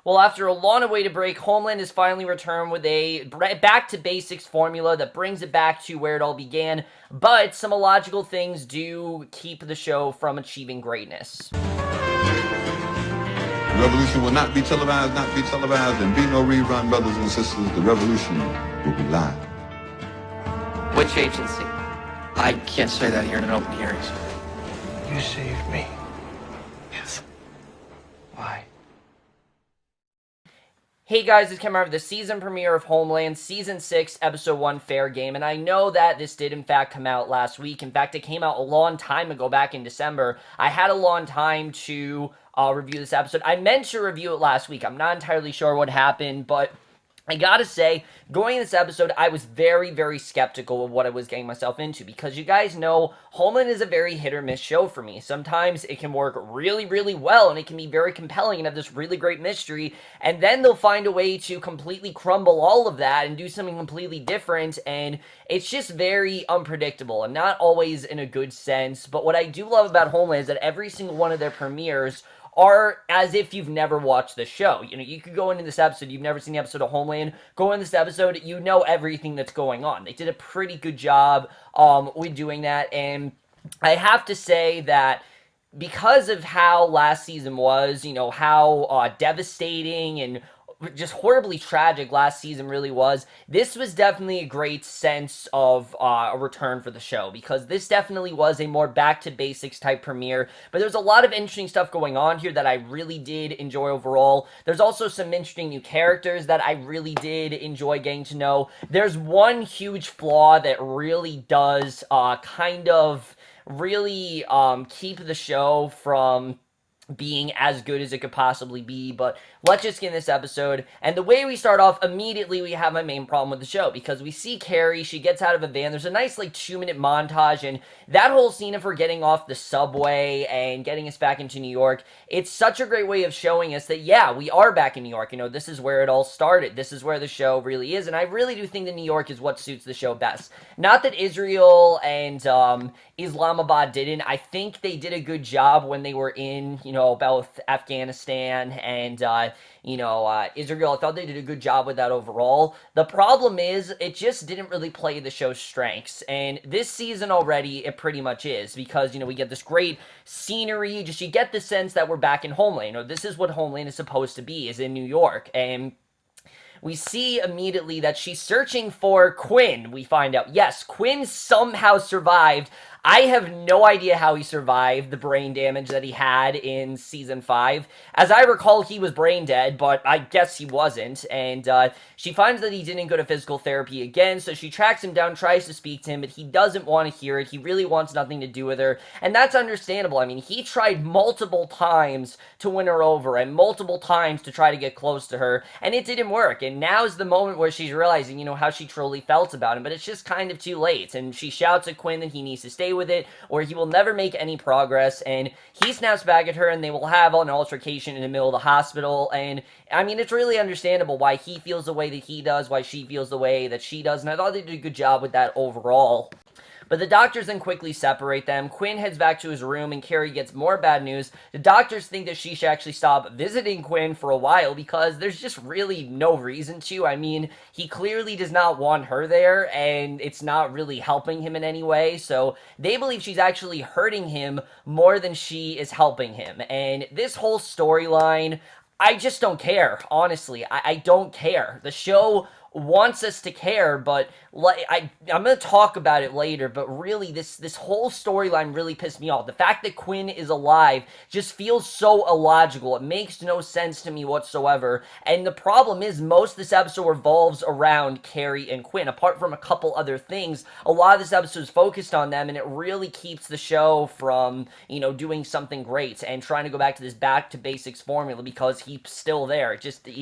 Well, after a long-awaited break, Homeland has finally returned with a back-to-basics formula that brings it back to where it all began, but some illogical things do keep the show from achieving greatness. The revolution will not be televised, and be no rerun, brothers and sisters. The revolution will be live. Which agency? I can't say that here in an open hearing. You saved me. Yes. Why? Hey guys, it's Cameron for the season premiere of Homeland, Season 6, Episode 1, Fair Game, and I know that this did in fact come out last week. In fact, it came out a long time ago, back in December. I had a long time to review this episode. I meant to review it last week. I'm not entirely sure what happened, but I gotta say, going into this episode, I was very, very skeptical of what I was getting myself into, because you guys know, Homeland is a very hit-or-miss show for me. Sometimes it can work really, really well, and it can be very compelling and have this really great mystery, and then they'll find a way to completely crumble all of that and do something completely different, and it's just very unpredictable, and not always in a good sense. But what I do love about Homeland is that every single one of their premieres are as if you've never watched the show. You know, you could go into this episode, you've never seen the episode of Homeland, go in this episode, you know everything that's going on. They did a pretty good job with doing that, and I have to say that because of how last season was, you know, how devastating and just horribly tragic last season really was, this was definitely a great sense of a return for the show, because this definitely was a more back-to-basics type premiere, but there's a lot of interesting stuff going on here that I really did enjoy overall. There's also some interesting new characters that I really did enjoy getting to know. There's one huge flaw that really does kind of really keep the show from being as good as it could possibly be, but let's just get in this episode. And the way we start off, immediately we have my main problem with the show, because we see Carrie, she gets out of a van, there's a nice like 2-minute montage, and that whole scene of her getting off the subway and getting us back into New York, it's such a great way of showing us that, yeah, we are back in New York. You know, this is where it all started, this is where the show really is, and I really do think that New York is what suits the show best. Not that Israel and Islamabad didn't. I think they did a good job when they were in, you know, both Afghanistan and, Israel. I thought they did a good job with that overall. The problem is, it just didn't really play the show's strengths, and this season already, it pretty much is, because, you know, we get this great scenery, you get the sense that we're back in Homeland. You know, this is what Homeland is supposed to be, is in New York, and we see immediately that she's searching for Quinn. We find out, yes, Quinn somehow survived. I have no idea how he survived the brain damage that he had in Season 5. As I recall, he was brain dead, but I guess he wasn't. And she finds that he didn't go to physical therapy again, so she tracks him down, tries to speak to him, but he doesn't want to hear it. He really wants nothing to do with her, and that's understandable. I mean, he tried multiple times to win her over, and multiple times to try to get close to her, and it didn't work. And now's the moment where she's realizing, you know, how she truly felt about him, but it's just kind of too late. And she shouts at Quinn that he needs to stay with it, or he will never make any progress, and he snaps back at her, and they will have an altercation in the middle of the hospital. And I mean, it's really understandable why he feels the way that he does, why she feels the way that she does, and I thought they did a good job with that overall. But the doctors then quickly separate them. Quinn heads back to his room, and Carrie gets more bad news. The doctors think that she should actually stop visiting Quinn for a while, because there's just really no reason to. I mean, he clearly does not want her there, and it's not really helping him in any way. So they believe she's actually hurting him more than she is helping him. And this whole storyline, I just don't care. Honestly, I don't care. The show wants us to care, but I'm going to talk about it later, but really this whole storyline really pissed me off. The fact that Quinn is alive just feels so illogical. It makes no sense to me whatsoever, and the problem is most of this episode revolves around Carrie and Quinn. Apart from a couple other things, a lot of this episode is focused on them, and it really keeps the show from, you know, doing something great and trying to go back to this back-to-basics formula, because he's still there.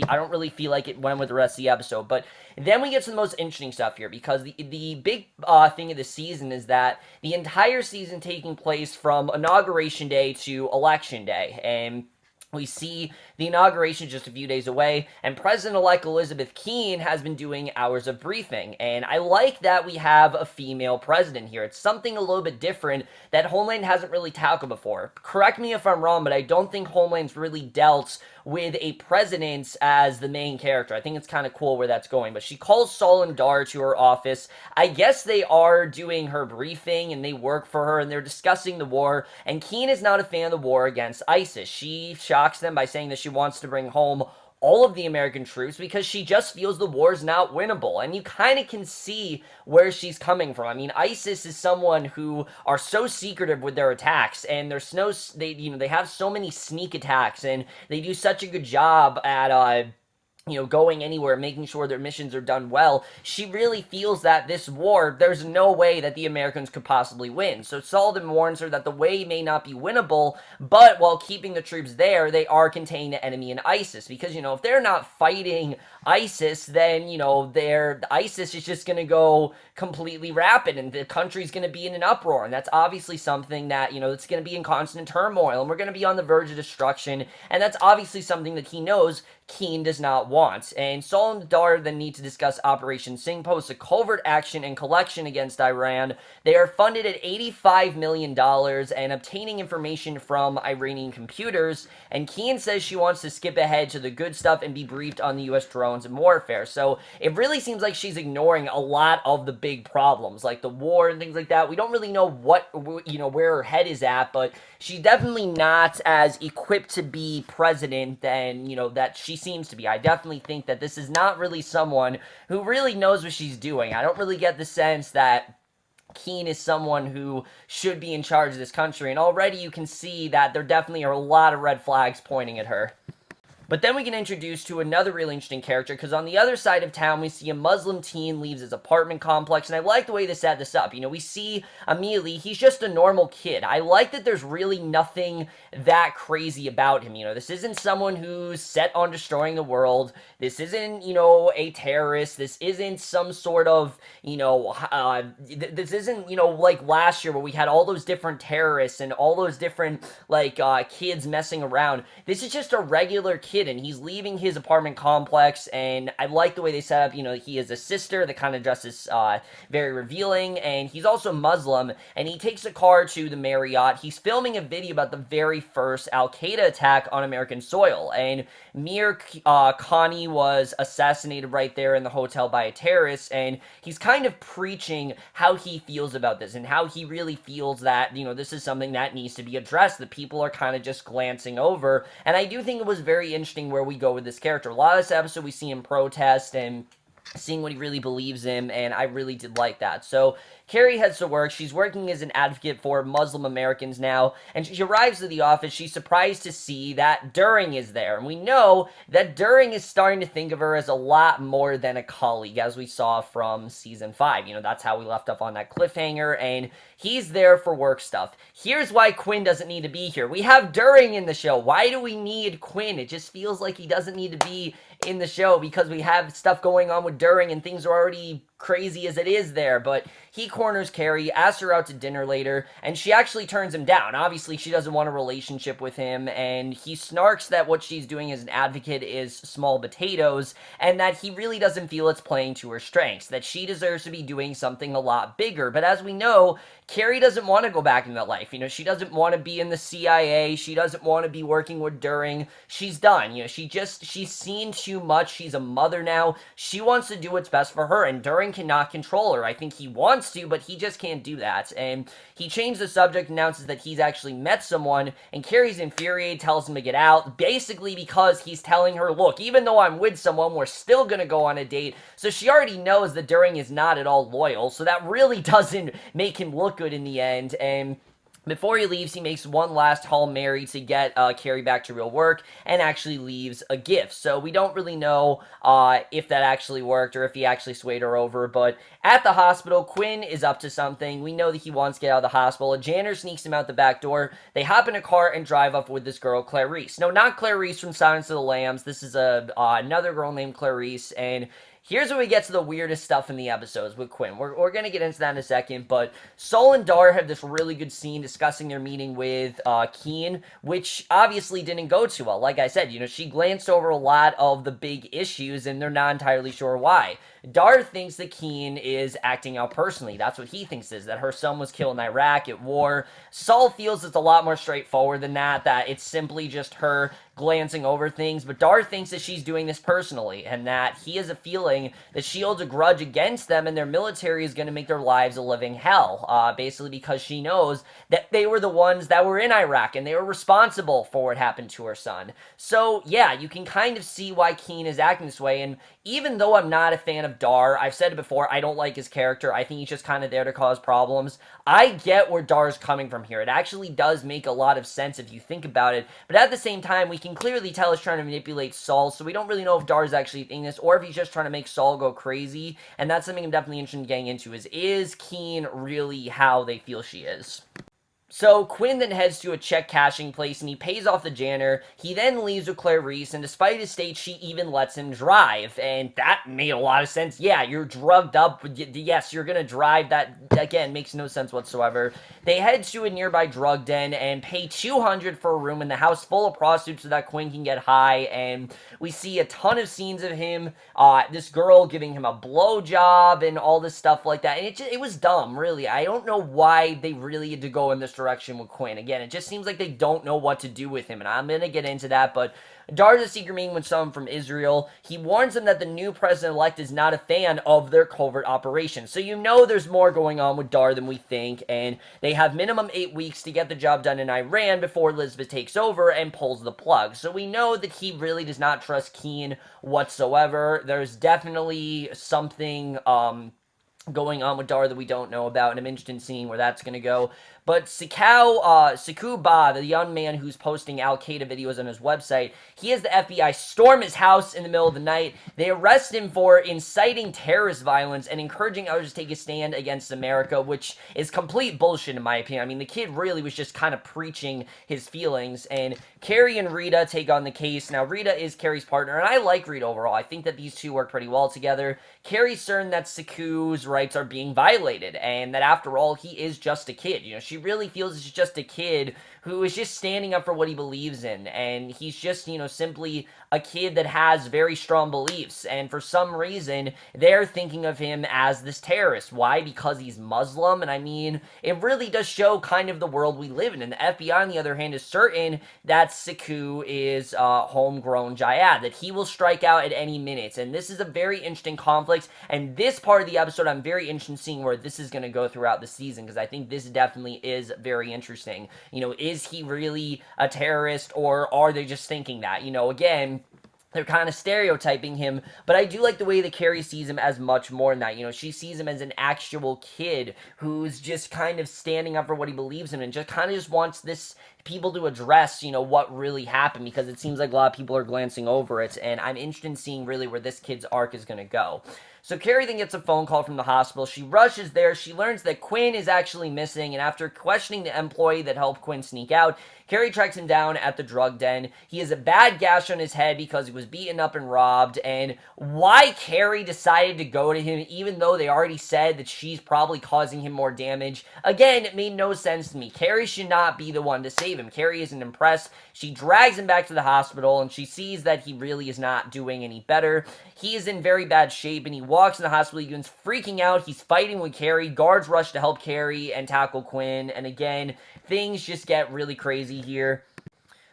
I don't really feel like it went with the rest of the episode, but then we get to the most interesting stuff here, because the big thing of the season is that the entire season taking place from Inauguration Day to Election Day, and We see the inauguration just a few days away, and President-elect Elizabeth Keane has been doing hours of briefing, and I like that we have a female president here. It's something a little bit different that Homeland hasn't really tackled before. Correct me if I'm wrong, but I don't think Homeland's really dealt with a president as the main character. I think it's kind of cool where that's going, but she calls Saul and Dar to her office. I guess they are doing her briefing, and they work for her, and they're discussing the war, and Keane is not a fan of the war against ISIS. She shocks them by saying that she wants to bring home all of the American troops because she just feels the war's not winnable. And you kind of can see where she's coming from. I mean, ISIS is someone who are so secretive with their attacks, and there's no, they have so many sneak attacks, and they do such a good job at going anywhere, making sure their missions are done well. She really feels that this war, there's no way that the Americans could possibly win. So Sullivan warns her that the way may not be winnable, but while keeping the troops there, they are containing the enemy in ISIS. Because, if they're not fighting ISIS, then, ISIS is just going to go completely rapid, and the country's going to be in an uproar. And that's obviously something that, it's going to be in constant turmoil, and we're going to be on the verge of destruction. And that's obviously something that he knows Keane does not want. And Saul and Dar then need to discuss Operation Singpost, a covert action and collection against Iran. They are funded at $85 million and obtaining information from Iranian computers. And Keane says she wants to skip ahead to the good stuff and be briefed on the U.S. drones and warfare. So it really seems like she's ignoring a lot of the big problems, like the war and things like that. We don't really know where her head is at, but she's definitely not as equipped to be president than, that she seems to be. I definitely think that this is not really someone who really knows what she's doing. I don't really get the sense that Keane is someone who should be in charge of this country, and already you can see that there definitely are a lot of red flags pointing at her. But then we get introduced to another really interesting character, because on the other side of town, we see a Muslim teen leaves his apartment complex, and I like the way they set this up. We see immediately, he's just a normal kid. I like that there's really nothing that crazy about him. This isn't someone who's set on destroying the world. This isn't, a terrorist. This isn't some sort of, this isn't, like last year where we had all those different terrorists and all those different, kids messing around. This is just a regular kid, and he's leaving his apartment complex, and I like the way they set up, he has a sister that kind of dresses very revealing, and he's also Muslim, and he takes a car to the Marriott. He's filming a video about the very first Al-Qaeda attack on American soil, and Mir Khani was assassinated right there in the hotel by a terrorist, and he's kind of preaching how he feels about this, and how he really feels that, this is something that needs to be addressed, that people are kind of just glancing over, and I do think it was very interesting where we go with this character. A lot of this episode we see him protest and seeing what he really believes in, and I really did like that. So Carrie heads to work. She's working as an advocate for Muslim Americans now, and she arrives to the office. She's surprised to see that During is there, and we know that During is starting to think of her as a lot more than a colleague, as we saw from Season 5. That's how we left off on that cliffhanger, and he's there for work stuff. Here's why Quinn doesn't need to be here. We have During in the show. Why do we need Quinn? It just feels like he doesn't need to be in the show because we have stuff going on with During, and things are already crazy as it is there, but he corners Carrie, asks her out to dinner later, and she actually turns him down. Obviously, she doesn't want a relationship with him, and he snarks that what she's doing as an advocate is small potatoes, and that he really doesn't feel it's playing to her strengths, that she deserves to be doing something a lot bigger. But as we know, Carrie doesn't want to go back into that life. She doesn't want to be in the CIA. She doesn't want to be working with During. She's done. She's seen too much. She's a mother now. She wants to do what's best for her, and During cannot control her. I think he wants to, but he just can't do that. And he changed the subject, announces that he's actually met someone, and Carrie's infuriated, tells him to get out, basically because he's telling her, look, even though I'm with someone, we're still gonna go on a date. So she already knows that During is not at all loyal, so that really doesn't make him look good in the end. And before he leaves, he makes one last Hail Mary to get Carrie back to real work, and actually leaves a gift. So we don't really know if that actually worked or if he actually swayed her over. But at the hospital, Quinn is up to something. We know that he wants to get out of the hospital. A janitor sneaks him out the back door. They hop in a car and drive up with this girl, Clarice. No, not Clarice from Silence of the Lambs. This is another girl named Clarice, and Here's where we get to the weirdest stuff in the episodes with Quinn. We're going to get into that in a second, but Saul and Dar have this really good scene discussing their meeting with Keane, which obviously didn't go too well. Like I said, she glanced over a lot of the big issues, and they're not entirely sure why. Dar thinks that Keane is acting out personally. That's what he thinks is, that her son was killed in Iraq at war. Saul feels it's a lot more straightforward than that it's simply just her glancing over things, but Dar thinks that she's doing this personally, and that he has a feeling that she holds a grudge against them, and their military is going to make their lives a living hell, basically because she knows that they were the ones that were in Iraq, and they were responsible for what happened to her son. So, yeah, you can kind of see why Keane is acting this way, and even though I'm not a fan of Dar, I've said it before, I don't like his character. I think he's just kind of there to cause problems. I get where Dar's coming from here. It actually does make a lot of sense if you think about it, but at the same time, we can clearly tell he's trying to manipulate Saul, so we don't really know if Dar's actually thinking this, or if he's just trying to make Saul go crazy, and that's something I'm definitely interested in getting into, is Keane really how they feel she is? So, Quinn then heads to a check cashing place, and he pays off the janitor. He then leaves with Clarice, and despite his state, she even lets him drive, and that made a lot of sense. Yeah, you're drugged up, yes, you're gonna drive. That, again, makes no sense whatsoever. They head to a nearby drug den and pay $200 for a room in the house full of prostitutes so that Quinn can get high, and we see a ton of scenes of him, this girl giving him a blowjob and all this stuff like that, and it was dumb, really. I don't know why they really had to go in this direction with Quinn. Again, it just seems like they don't know what to do with him, and I'm going to get into that, but Dar's a secret meeting with someone from Israel. He warns them that the new president-elect is not a fan of their covert operations. So there's more going on with Dar than we think, and they have minimum 8 weeks to get the job done in Iran before Elizabeth takes over and pulls the plug. So we know that he really does not trust Keane whatsoever. There's definitely something going on with Dar that we don't know about, and I'm interested in seeing where that's going to go. But Sekou Ba, the young man who's posting Al-Qaeda videos on his website, he has the FBI storm his house in the middle of the night. They arrest him for inciting terrorist violence and encouraging others to take a stand against America, which is complete bullshit in my opinion. I mean, the kid really was just kind of preaching his feelings, and Carrie and Rita take on the case. Now, Rita is Carrie's partner, and I like Rita overall. I think that these two work pretty well together. Carrie's certain that Sekou's rights are being violated, and that after all, he is just a kid. She really feels he's just a kid who is just standing up for what he believes in, and he's just, simply a kid that has very strong beliefs, and for some reason, they're thinking of him as this terrorist. Why? Because he's Muslim, and I mean, it really does show kind of the world we live in, and the FBI, on the other hand, is certain that Sekou is homegrown jihad, that he will strike out at any minute, and this is a very interesting conflict, and this part of the episode, I'm very interested in seeing where this is going to go throughout the season, because I think this definitely is very interesting. Is he really a terrorist, or are they just thinking that? Again, they're kind of stereotyping him, but I do like the way that Carrie sees him as much more than that. She sees him as an actual kid who's just kind of standing up for what he believes in, and just kind of just wants people to address, what really happened, because it seems like a lot of people are glancing over it, and I'm interested in seeing really where this kid's arc is going to go. So Carrie then gets a phone call from the hospital. She rushes there. She learns that Quinn is actually missing, and after questioning the employee that helped Quinn sneak out, Carrie tracks him down at the drug den. He has a bad gash on his head because he was beaten up and robbed, and why Carrie decided to go to him, even though they already said that she's probably causing him more damage, again, it made no sense to me. Carrie should not be the one to save him. Carrie isn't impressed. She drags him back to the hospital, and she sees that he really is not doing any better. He is in very bad shape, and he walks in the hospital. He begins freaking out. He's fighting with Carrie. Guards rush to help Carrie and tackle Quinn, and again, things just get really crazy here.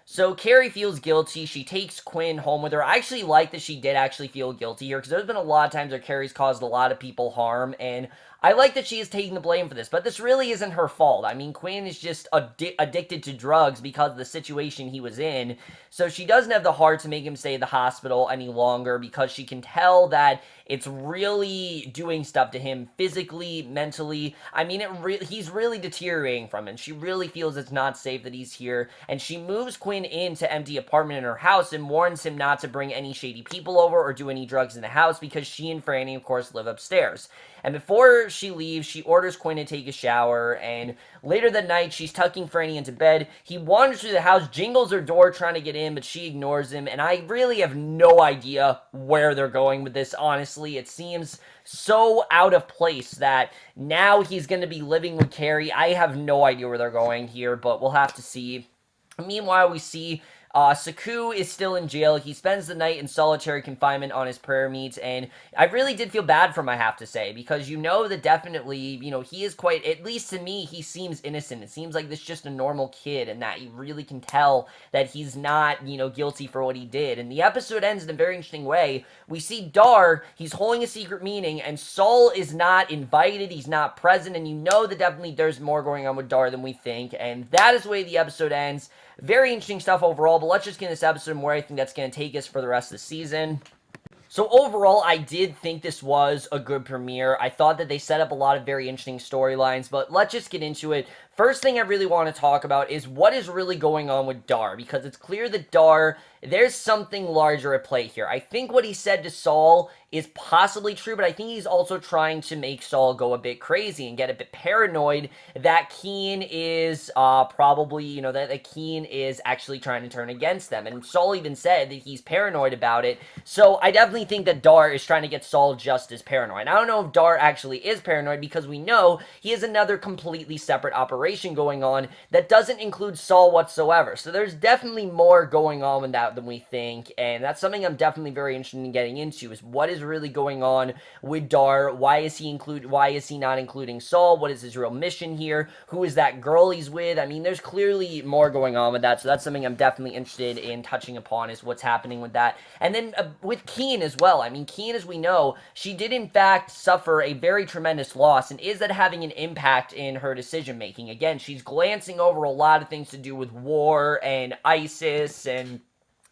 So Carrie feels guilty. She takes Quinn home with her. I actually like that she did actually feel guilty here, because there's been a lot of times where Carrie's caused a lot of people harm, and I like that she is taking the blame for this, but this really isn't her fault. I mean, Quinn is just addicted to drugs because of the situation he was in, so she doesn't have the heart to make him stay at the hospital any longer, because she can tell that it's really doing stuff to him physically, mentally. I mean, he's really deteriorating from it, and she really feels it's not safe that he's here, and she moves Quinn into empty apartment in her house and warns him not to bring any shady people over or do any drugs in the house, because she and Franny, of course, live upstairs. And before she leaves, she orders Quinn to take a shower, and later that night, she's tucking Franny into bed. He wanders through the house, jingles her door trying to get in, but she ignores him, and I really have no idea where they're going with this, honestly. It seems so out of place that now he's going to be living with Carrie. I have no idea where they're going here, but we'll have to see. Meanwhile, we see Sekou is still in jail. He spends the night in solitary confinement on his prayer meet, and I really did feel bad for him, I have to say, because you know that definitely, you know, he is quite, at least to me, he seems innocent. It seems like this is just a normal kid, and that you really can tell that he's not, you know, guilty for what he did. And the episode ends in a very interesting way. We see Dar, he's holding a secret meeting, and Saul is not invited, he's not present, and you know that definitely there's more going on with Dar than we think, and that is the way the episode ends. Very interesting stuff overall, but let's just get in this episode and where I think that's going to take us for the rest of the season. So overall, I did think this was a good premiere. I thought that they set up a lot of very interesting storylines, but let's just get into it. First thing I really want to talk about is what is really going on with Dar, because it's clear that Dar, there's something larger at play here. I think what he said to Saul is possibly true, but I think he's also trying to make Saul go a bit crazy and get a bit paranoid that Keane is probably, you know, that Keane is actually trying to turn against them. And Saul even said that he's paranoid about it. So I definitely think that Dar is trying to get Saul just as paranoid. I don't know if Dar actually is paranoid because we know he has another completely separate operation going on that doesn't include Saul whatsoever. So there's definitely more going on with that than we think, and that's something I'm definitely very interested in getting into, is what is really going on with Dar. Why is he not including Saul? What is his real mission here? Who is that girl he's with? I mean, there's clearly more going on with that, so that's something I'm definitely interested in touching upon, is what's happening with that. And then with Keane as well. I mean, Keane, as we know, she did in fact suffer a very tremendous loss, and is that having an impact in her decision making? Again, she's glancing over a lot of things to do with war and ISIS and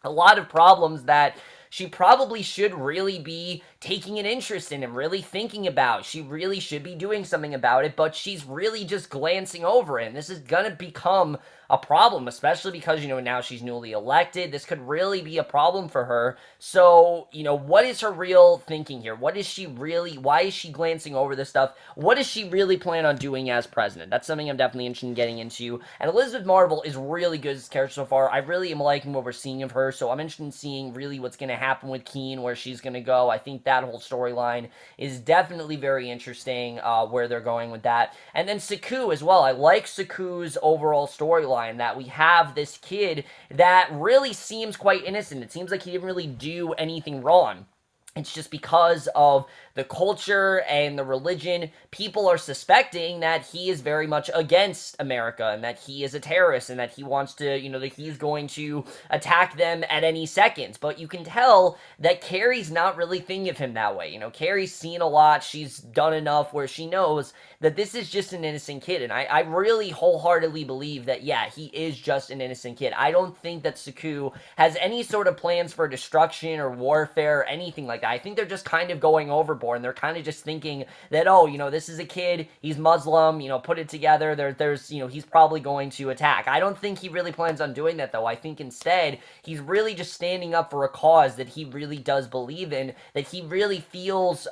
a lot of problems that she probably should really be taking an interest in and really thinking about. She really should be doing something about it, but she's really just glancing over it. And this is going to become a problem, especially because, you know, now she's newly elected. This could really be a problem for her. So, you know, what is her real thinking here? What is she really, why is she glancing over this stuff? What does she really plan on doing as president? That's something I'm definitely interested in getting into. And Elizabeth Marvel is really good as a character so far. I really am liking what we're seeing of her, so I'm interested in seeing really what's going to happen with Keane, where she's going to go. I think that whole storyline is definitely very interesting, where they're going with that. And then Sekou as well. I like Sekou's overall storyline, that we have this kid that really seems quite innocent. It seems like he didn't really do anything wrong. It's just because of the culture and the religion, people are suspecting that he is very much against America and that he is a terrorist and that he wants to, you know, that he's going to attack them at any second. But you can tell that Carrie's not really thinking of him that way. You know, Carrie's seen a lot. She's done enough where she knows that this is just an innocent kid. And I really wholeheartedly believe that, yeah, he is just an innocent kid. I don't think that Sekou has any sort of plans for destruction or warfare or anything like that. I think they're just kind of going overboard, and they're kind of just thinking that, oh, you know, this is a kid, he's Muslim, you know, put it together, there's, you know, he's probably going to attack. I don't think he really plans on doing that, though. I think instead, he's really just standing up for a cause that he really does believe in, that he really feels,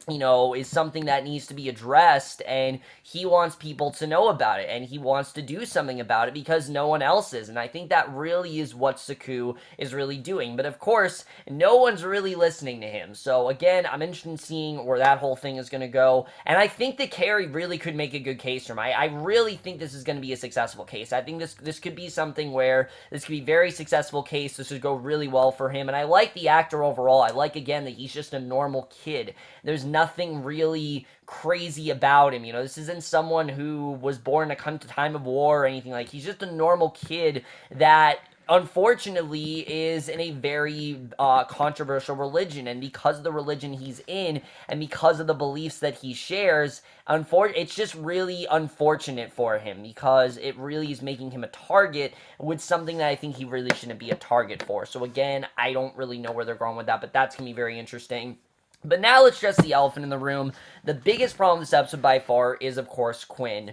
you know, is something that needs to be addressed, and he wants people to know about it, and he wants to do something about it because no one else is, and I think that really is what Sekou is really doing. But of course, no one's really listening to him, so again, I'm interested in seeing where that whole thing is going to go, and I think that Carrie really could make a good case for him. I really think this is going to be a successful case. I think this could be something where this could be a very successful case. This would go really well for him, and I like the actor overall. I like, again, that he's just a normal kid. There's nothing really crazy about him. You know, this isn't someone who was born in a time of war or anything. Like, he's just a normal kid that unfortunately is in a very controversial religion, and because of the religion he's in and because of the beliefs that he shares, it's just really unfortunate for him, because it really is making him a target with something that I think he really shouldn't be a target for. So again, I don't really know where they're going with that, but that's gonna be very interesting. But now let's address the elephant in the room. The biggest problem with this episode by far is, of course, Quinn.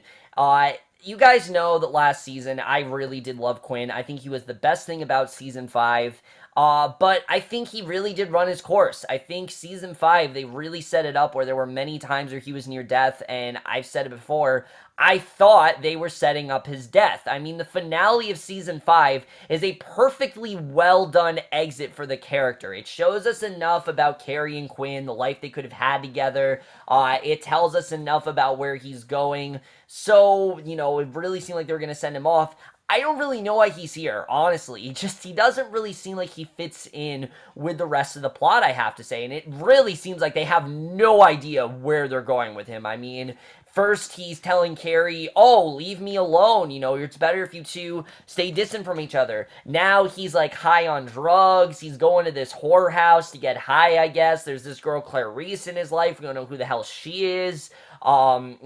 You guys know that last season, I really did love Quinn. I think he was the best thing about Season 5. But I think he really did run his course. I think season 5, they really set it up where there were many times where he was near death, and I've said it before, I thought they were setting up his death. I mean, the finale of season 5 is a perfectly well done exit for the character. It shows us enough about Carrie and Quinn, the life they could have had together. It tells us enough about where he's going. So, it really seemed like they were going to send him off. I don't really know why he's here, honestly. He doesn't really seem like he fits in with the rest of the plot, I have to say. And it really seems like they have no idea where they're going with him. I mean, first he's telling Carrie, oh, leave me alone. It's better if you two stay distant from each other. Now he's like high on drugs. He's going to this whorehouse to get high, I guess. There's this girl, Clarice, in his life. We don't know who the hell she is.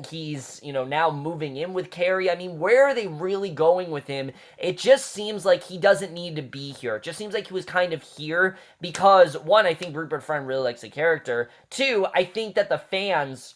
He's, now moving in with Carrie. I mean, where are they really going with him? It just seems like he doesn't need to be here. It just seems like he was kind of here because, one, I think Rupert Friend really likes the character. Two, I think that the fans...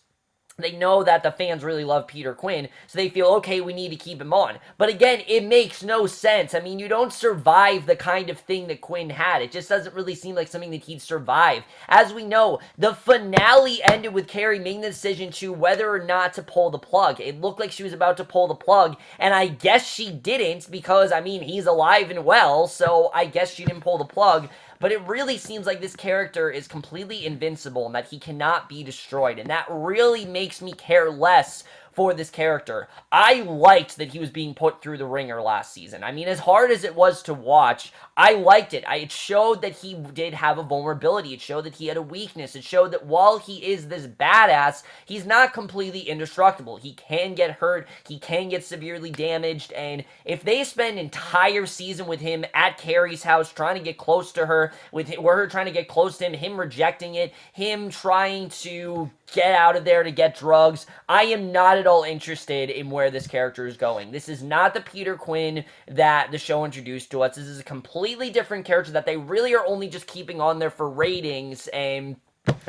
They know that the fans really love Peter Quinn, so they feel, okay, we need to keep him on. But again, it makes no sense. I mean, you don't survive the kind of thing that Quinn had. It just doesn't really seem like something that he'd survive. As we know, the finale ended with Carrie making the decision to whether or not to pull the plug. It looked like she was about to pull the plug, and I guess she didn't because, I mean, he's alive and well, so I guess she didn't pull the plug. But it really seems like this character is completely invincible and that he cannot be destroyed. And that really makes me care less for this character. I liked that he was being put through the ringer last season. I mean, as hard as it was to watch, I liked it. It showed that he did have a vulnerability. It showed that he had a weakness. It showed that while he is this badass, he's not completely indestructible. He can get hurt. He can get severely damaged. And if they spend an entire season with him at Carrie's house, trying to get close to her, with her trying to get close to him rejecting it, him trying to get out of there to get drugs, I am not at all interested in where this character is going. This is not the Peter Quinn that the show introduced to us. This is a completely different character that they really are only just keeping on there for ratings and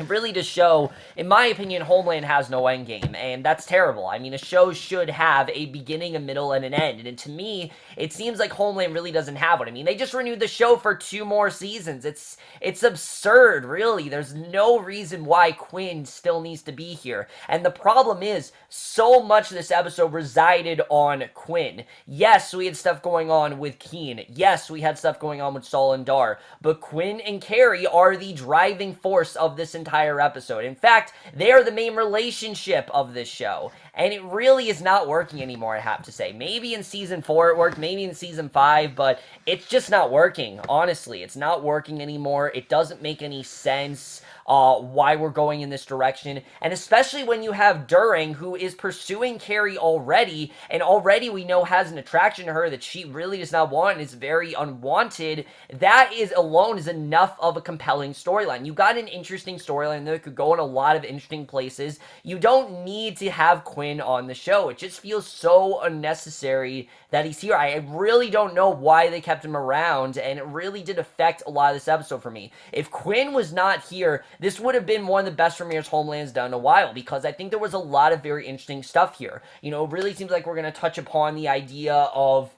really to show, in my opinion, Homeland has no endgame, and that's terrible. I mean, a show should have a beginning, a middle, and an end, and to me, it seems like Homeland really doesn't have one. I mean, they just renewed the show for 2 more seasons. It's absurd, really. There's no reason why Quinn still needs to be here, and the problem is, so much of this episode resided on Quinn. Yes, we had stuff going on with Keane. Yes, we had stuff going on with Saul and Dar, but Quinn and Carrie are the driving force of this entire episode. In fact, they are the main relationship of this show, and it really is not working anymore, I have to say. Maybe in season 4 it worked, maybe in season 5, but it's just not working, honestly. It's not working anymore. It doesn't make any sense why we're going in this direction, and especially when you have During, who is pursuing Carrie already, and already we know has an attraction to her that she really does not want and is very unwanted. That is alone is enough of a compelling storyline. You got an interesting storyline that could go in a lot of interesting places. You don't need to have Quinn on the show. It just feels so unnecessary that he's here. I really don't know why they kept him around, and it really did affect a lot of this episode for me. If Quinn was not here, this would have been one of the best premieres Homeland's done in a while, because I think there was a lot of very interesting stuff here. It really seems like we're going to touch upon the idea of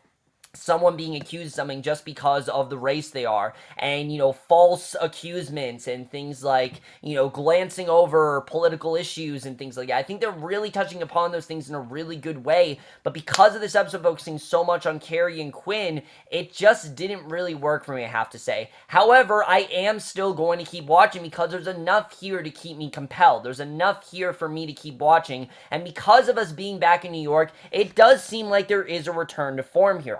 someone being accused of something just because of the race they are, and, false accusements and things like, glancing over political issues and things like that. I think they're really touching upon those things in a really good way, but because of this episode focusing so much on Carrie and Quinn, it just didn't really work for me, I have to say. However, I am still going to keep watching because there's enough here to keep me compelled. There's enough here for me to keep watching, and because of us being back in New York, it does seem like there is a return to form here.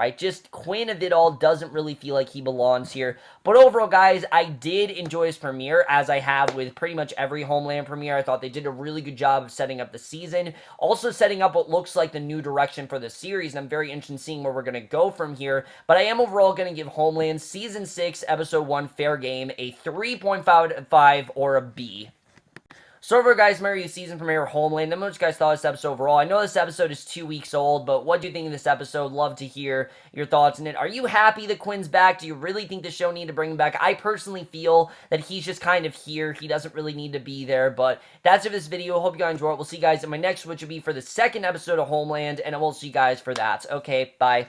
Quinn of it all doesn't really feel like he belongs here. But overall, guys, I did enjoy his premiere, as I have with pretty much every Homeland premiere. I thought they did a really good job of setting up the season, also setting up what looks like the new direction for the series, and I'm very interested in seeing where we're going to go from here. But I am overall going to give Homeland Season 6, Episode 1, Fair Game, a 3.5 or a B. So overall, guys, my review season premiere Homeland. Let me know what you guys thought of this episode overall. I know this episode is 2 weeks old, but what do you think of this episode? Love to hear your thoughts on it. Are you happy that Quinn's back? Do you really think the show needed to bring him back? I personally feel that he's just kind of here. He doesn't really need to be there, but that's it for this video. Hope you guys enjoyed it. We'll see you guys in my next, which will be for the second episode of Homeland, and I will see you guys for that. Okay, bye.